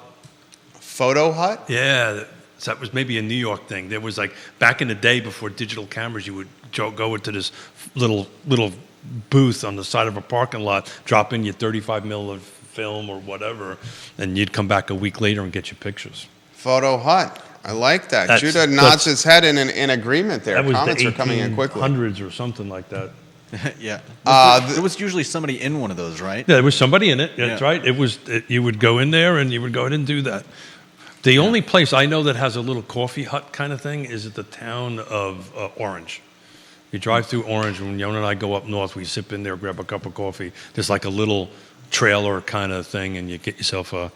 Photo Hut? Yeah, that was maybe a New York thing. There was like back in the day before digital cameras, you would go into this little booth on the side of a parking lot, drop in your 35 mil of film or whatever, and you'd come back a week later and get your pictures. Photo Hut. I like that. That's- Judah nods his head in agreement there. That was Comments the are coming in quickly. 1800s or something like that. Yeah. Uh, there was usually somebody in one of those, right? Yeah, there was somebody in it. That's Yeah. right. You would go in there and you would go ahead and do that. The only place I know that has a little coffee hut kind of thing is at the town of Orange. You drive through Orange, when Yonna and I go up north, we sip in there, grab a cup of coffee. There's like a little trailer kind of thing, and you get yourself a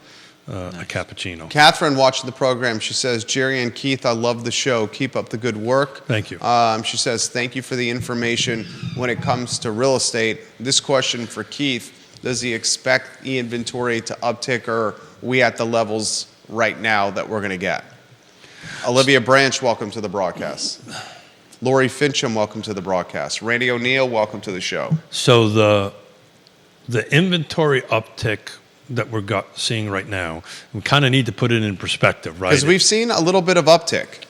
cappuccino. Catherine watching the program, she says, Jerry and Keith, I love the show. Keep up the good work. Thank you. She says, thank you for the information when it comes to real estate. This question for Keith, does he expect e-inventory to uptick, or are we at the levels right now that we're going to get? Olivia Branch, welcome to the broadcast. Lori Fincham, welcome to the broadcast. Randy O'Neill, welcome to the show. So the inventory uptick that we're seeing right now, we kind of need to put it in perspective, right? Because we've seen a little bit of uptick.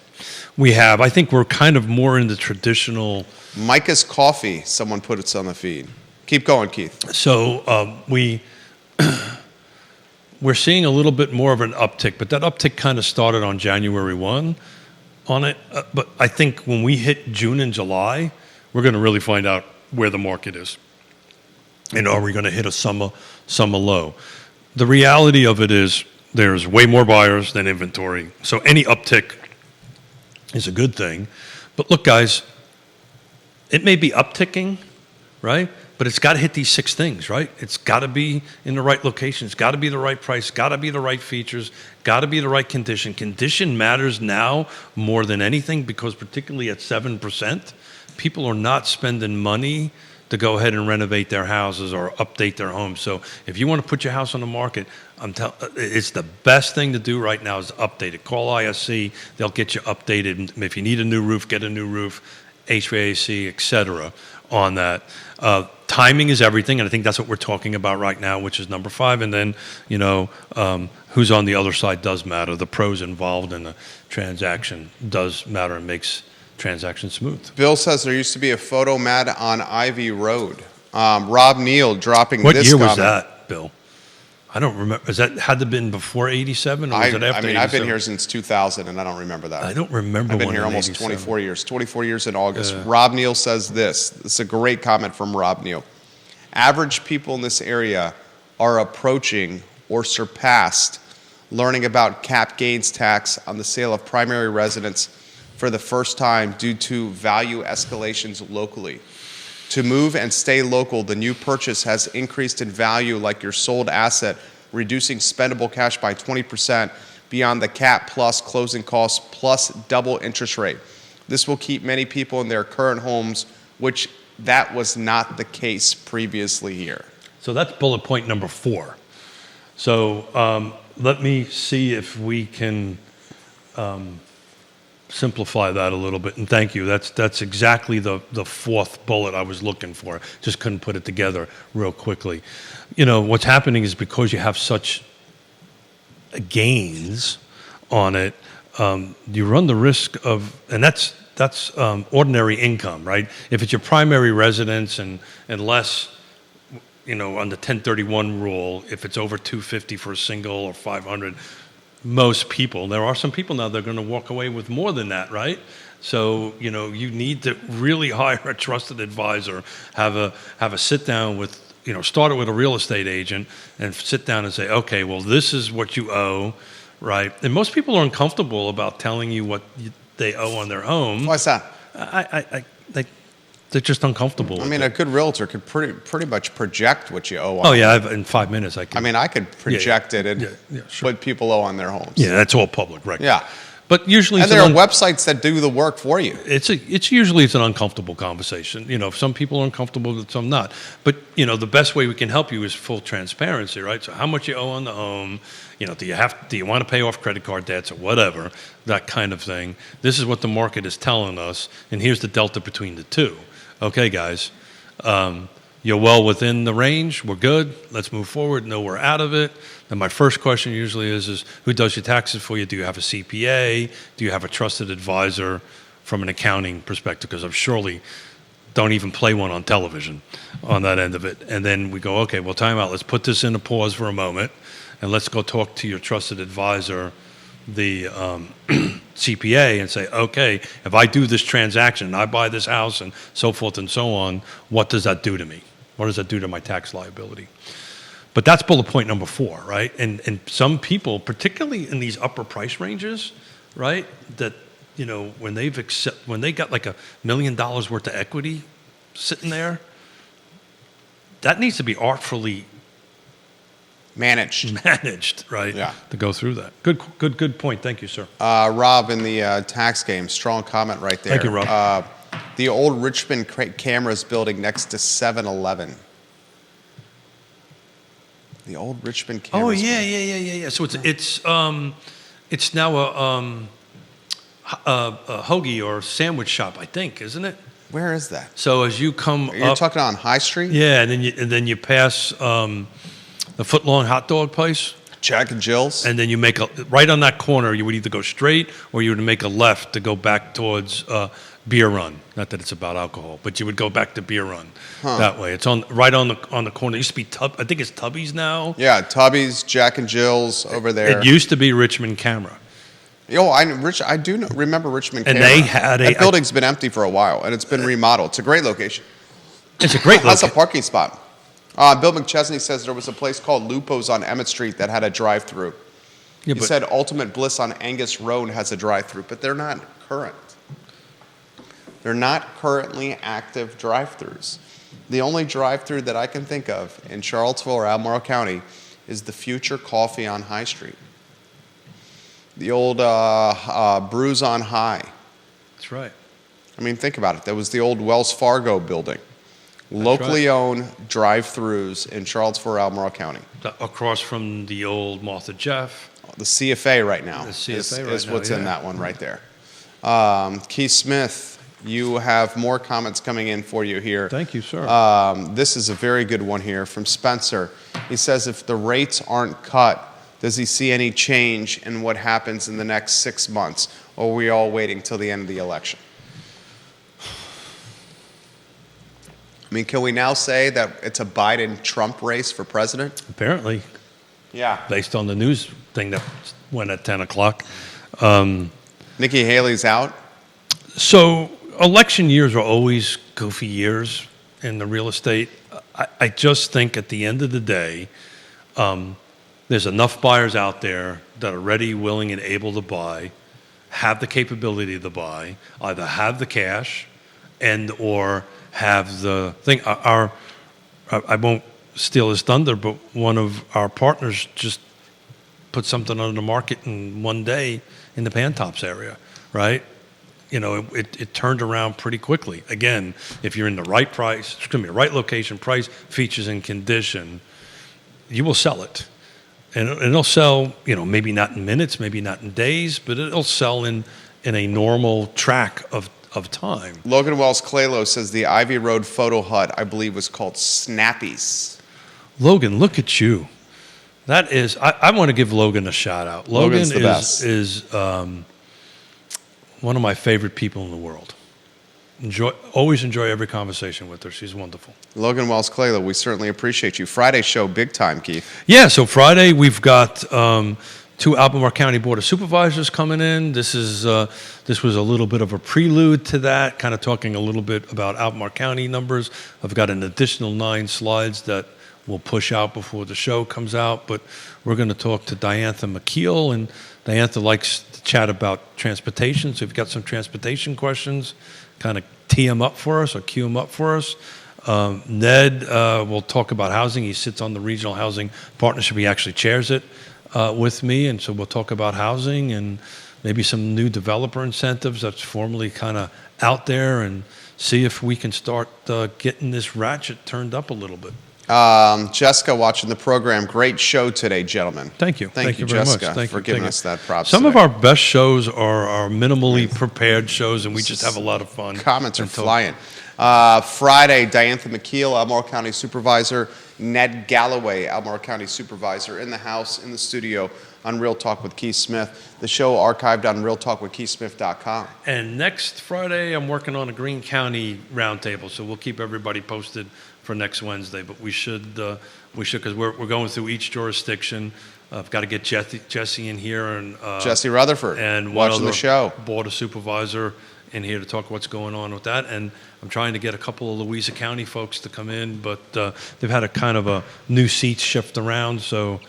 We have. I think we're kind of more in the traditional. Micah's Coffee, someone put it on the feed. Keep going, Keith. So we're seeing a little bit more of an uptick, but that uptick kind of started on January 1 on it. But I think when we hit June and July, we're going to really find out where the market is. And are we going to hit a summer low? The reality of it is there's way more buyers than inventory. So any uptick is a good thing. But look, guys, it may be upticking, right? But it's got to hit these 6 things, right? It's got to be in the right location. It's got to be the right price. Got to be the right features. Got to be the right condition. Condition matters now more than anything because particularly at 7%, people are not spending money to go ahead and renovate their houses or update their homes. So if you want to put your house on the market, it's the best thing to do right now is update it. Call ISC. They'll get you updated. If you need a new roof, get a new roof, HVAC, etc. on that. Timing is everything, and I think that's what we're talking about right now, which is number 5. And then, who's on the other side does matter. The pros involved in the transaction does matter and makes transaction smooth. Bill says there used to be a photo mat on Ivy Road. Rob Neal dropping What this year comment. was that, Bill? I don't remember. Is that had to been before 87 or was it after? I mean, I've been 87? here since 2000, and I don't remember that. I don't remember. I've been one here in almost 87. 24 years. 24 years in August. Rob Neal says this. This is a great comment from Rob Neal. Average people in this area are approaching or surpassed learning about cap gains tax on the sale of primary residence for the first time due to value escalations locally. To move and stay local, the new purchase has increased in value like your sold asset, reducing spendable cash by 20% beyond the cap plus closing costs plus double interest rate. This will keep many people in their current homes, which that was not the case previously here. So that's bullet point number 4. So let me see if we can simplify that a little bit. And thank you. That's exactly the 4th bullet I was looking for. Just couldn't put it together real quickly. You know, what's happening is because you have such gains on it, you run the risk of, and that's ordinary income, right? If it's your primary residence and less, you know, on the 1031 rule, if it's over 250 for a single or 500, most people, there are some people now that are going to walk away with more than that, right? So, you know, you need to really hire a trusted advisor, have a sit down with, you know, start it with a real estate agent and sit down and say, okay, well, this is what you owe, right? And most people are uncomfortable about telling you what they owe on their home. Why's that? They're just uncomfortable. I mean, a good realtor could pretty much project what you owe on. Oh yeah, in 5 minutes I can. I mean, I could project it and sure. what people owe on their homes. Yeah, that's all public record. Yeah. But usually, And there are websites that do the work for you. It's usually an uncomfortable conversation. You know, some people are uncomfortable, but some not. But you know, the best way we can help you is full transparency, right? So, how much you owe on the home? You know, do you want to pay off credit card debts or whatever, that kind of thing. This is what the market is telling us, and here's the delta between the two. Okay, guys, you're well within the range. We're good. Let's move forward. No, we're out of it. And my first question usually is who does your taxes for you? Do you have a CPA? Do you have a trusted advisor from an accounting perspective? Because I'm surely don't even play one on television on that end of it. And then we go, okay, well, time out. Let's put this in a pause for a moment, and let's go talk to your trusted advisor, the CPA, and say, okay, if I do this transaction and I buy this house and so forth and so on, what does that do to me? What does that do to my tax liability? But that's bullet point number 4, right? And some people, particularly in these upper price ranges, right, that, you know, when they got like $1 million worth of equity sitting there, that needs to be artfully Managed, right? Yeah. To go through that. Good point. Thank you, sir. Rob, in the tax game, strong comment right there. Thank you, Rob. The old Richmond Cameras building next to 7-Eleven. The old Richmond Cameras. Oh yeah. So it's now a hoagie or sandwich shop, I think, isn't it? Where is that? So as you come You're up, talking on High Street? yeah, and then you pass the foot-long hot dog place, Jack and Jill's? and then you make right on that corner. You would either go straight or you would make a left to go back towards Beer Run. Not that it's about alcohol, but you would go back to Beer Run that way. It's right on the corner. It used to be I think it's Tubby's now. Yeah, Tubby's, Jack and Jill's over there. It used to be Richmond Camera. I do remember Richmond And Camera. they had that building's been empty for a while, and it's been remodeled. It's a great location. It's a great That's a location. parking spot. Bill McChesney says there was a place called Lupo's on Emmett Street that had a drive-through. Yeah, He but- said Ultimate Bliss on Angus Road has a drive-through, but they're not current. They're not currently active drive-throughs. The only drive-through that I can think of in Charlottesville or Albemarle County is the Future Coffee on High Street. The old Brews on High. That's right. I mean, think about it. That was the old Wells Fargo building. Locally owned drive-throughs in Charlottesville or Albemarle County. Across from the old Martha Jeff. The CFA right now The CFA is right now, what's in yeah. that one right there. Keith Smith, you have more comments coming in for you here. Thank you, sir. This is a very good one here from Spencer. He says, if the rates aren't cut, does he see any change in what happens in the next 6 months? Or are we all waiting till the end of the election? I mean, can we now say that it's a Biden-Trump race for president? Apparently. Yeah. based on the news thing that went at 10 o'clock. Nikki Haley's out. So election years are always goofy years in the real estate. I just think at the end of the day, there's enough buyers out there that are ready, willing, and able to buy, have the capability to buy, either have the cash and or have the thing. I won't steal his thunder, but one of our partners just put something on the market in one day in the Pantops area, right? You know, it turned around pretty quickly. Again, if you're in the right price, excuse me, right location, price, features, and condition, you will sell it. And it'll sell, you know, maybe not in minutes, maybe not in days, but it'll sell in a normal track of time. Logan Wells Clalo says the Ivy Road photo hut, I believe, was called Snappies. Logan, look at you. That is, I want to give Logan a shout out. Logan's the Logan best. is one of my favorite people in the world. Always enjoy every conversation with her. She's wonderful. Logan Wells Clalo, we certainly appreciate you. Friday show, big time, Keith. Yeah, so Friday we've got 2 Albemarle County Board of Supervisors coming in. This was a little bit of a prelude to that, kind of talking a little bit about Albemarle County numbers. I've got an additional 9 slides that we'll push out before the show comes out, but we're going to talk to Diantha McKeel, and Diantha likes to chat about transportation, so if you've got some transportation questions, kind of tee them up for us or queue them up for us. Ned will talk about housing. He sits on the Regional Housing Partnership. He actually chairs it with me, and so we'll talk about housing and maybe some new developer incentives that's formally kind of out there, and see if we can start getting this ratchet turned up a little bit. Jessica watching the program. Great show today, gentlemen. Thank you. Thank you, very Jessica, much. Thank for you. giving Thank us you. that props Some today. of our best shows are minimally prepared shows, and we just have a lot of fun. Comments are flying. Friday, Diantha McKeel, Albemarle County Supervisor, Ned Galloway, Albemarle County Supervisor, in the house, in the studio on Real Talk with Keith Smith. The show archived on realtalkwithkeithsmith.com. And next Friday, I'm working on a Greene County roundtable, so we'll keep everybody posted for next Wednesday. But we should because we're going through each jurisdiction. I've got to get Jesse in here and Jesse Rutherford and watching the show. Board of Supervisor in here to talk what's going on with that. And I'm trying to get a couple of Louisa County folks to come in, but they've had a kind of a new seats shift around, so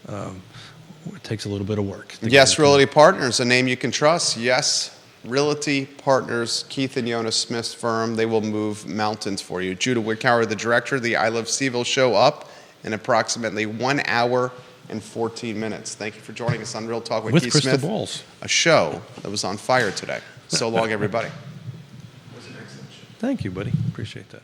it takes a little bit of work. Yes, Realty Partners, a name you can trust. Yes, Realty Partners, Keith and Yonna Smith's firm. They will move mountains for you. Judah Wickower, the director of the I Love CVille show, up in approximately 1 hour and 14 minutes. Thank you for joining us on Real Talk with Keith crystal Smith. balls. A show that was on fire today. So long, everybody. Thank you, buddy. Appreciate that.